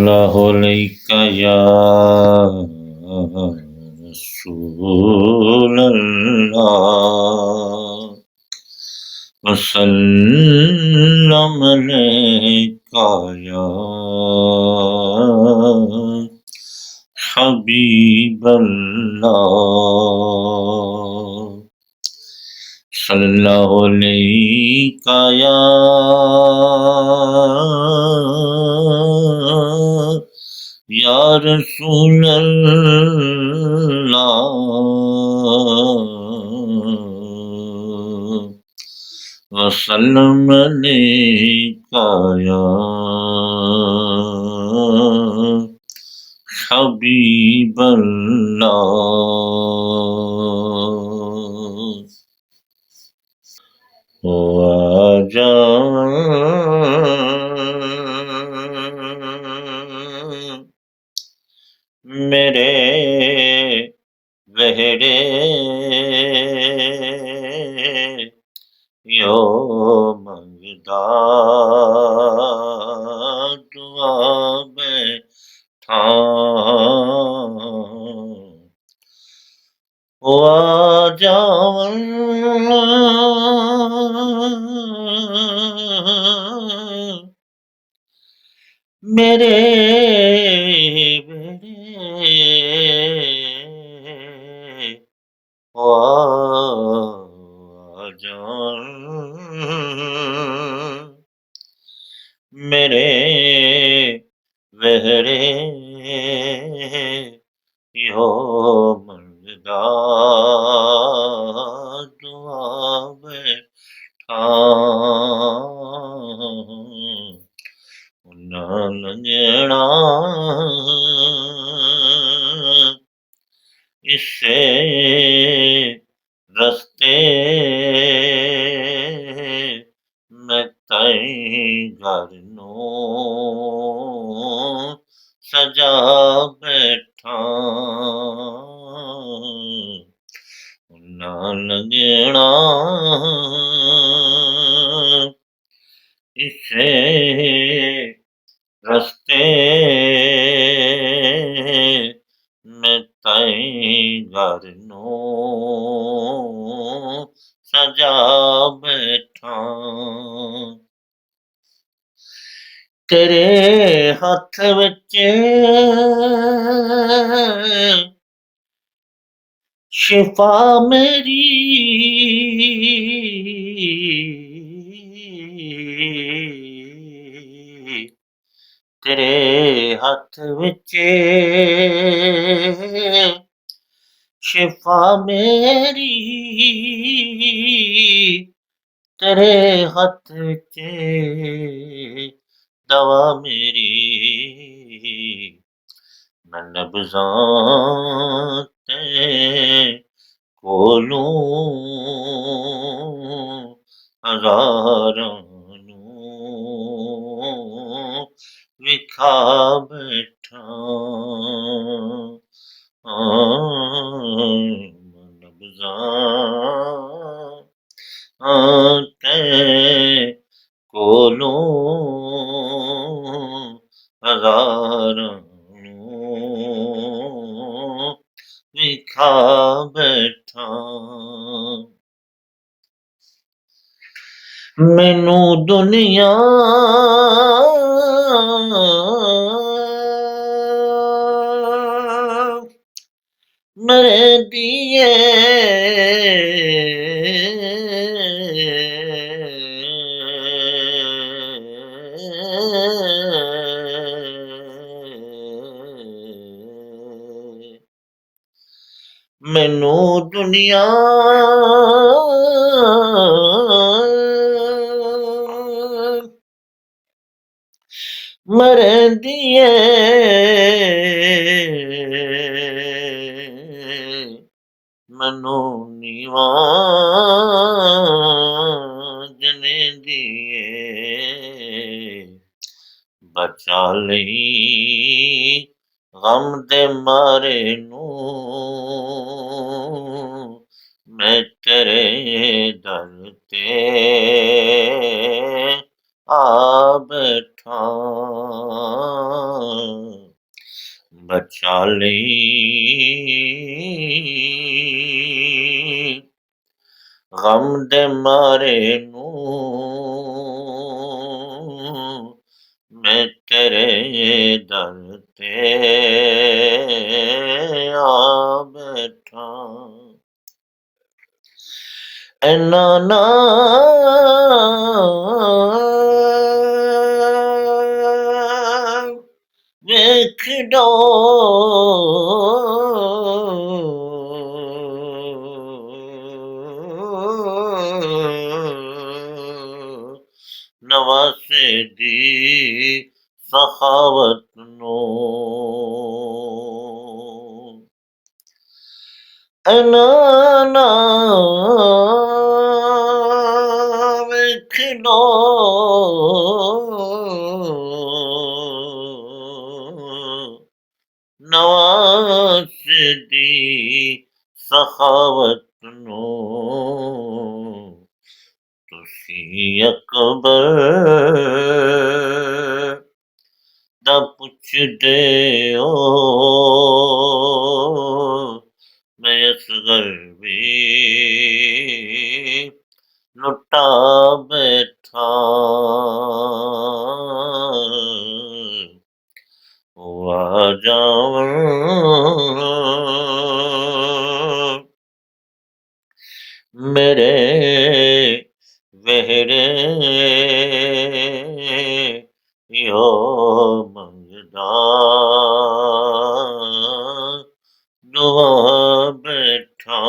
सल्लल्लाहु अलैका या रसूलल्लाह वसल्लम अलैका या हबीबल्लाह सल्लल्लाहु अलैका या रसूलल्लाह वसल्लम अलैका या हबीबल्लाह। ओ आजा मेरे वेरे यो मंगदा दुआ बैठा ओ जावन मेरे बेरे ओ जावन मेरे वेरे यो मंगदा दुआ बैठा ना लंघना इससे रस्ते मैं तई घर नू सजा बैठा ना लंघना इससे रस्ते मैं तई घर नू सजा बैठा तेरे हथ विच शिफा मेरी तेरे हथ विच शिफा मेरी तेरे हथ विच दवा मेरी मैं नब्ज़ां ते कोलों हज़ारां नूं विखा बैठा नब्ज़ां ते कोलों हज़ारां नूं विखा बैठा मैनू दुनिया मेरे दिए मैनू दुनिया मरदी मनो नीवा जने दिए बचा लई गम दे मारे नू मैं तेरे दर ते आ बैठा बैठा बचा लई गम दे मारे नू मैं तेरे दर ते आ बैठा ऐना ना ਵੇਖਦਾ ਨਵਾਸੇ ਦੀ ਸਖਾਵਤ ਨੂੰ ਐਨਾ ਨਾ ਵੇਖਦਾ ਨਵਾਸ ਦੀ ਸਖਾਵਤ ਨੂੰ ਤੁਸੀਂ ਅਕਬਰ ਦਾ ਪੁੱਛਦੇ ਹੋ ਮੈਂ ਅਸਗਰ ਵੀ ਲੁੱਟਾ ਬੈਠਾ ਆ ਜਾਵਾਂ ਮੇਰੇ ਵਹਿਰੇ ਯੋ ਮੰਗਦਾ ਦੁਆ ਬੈਠਾ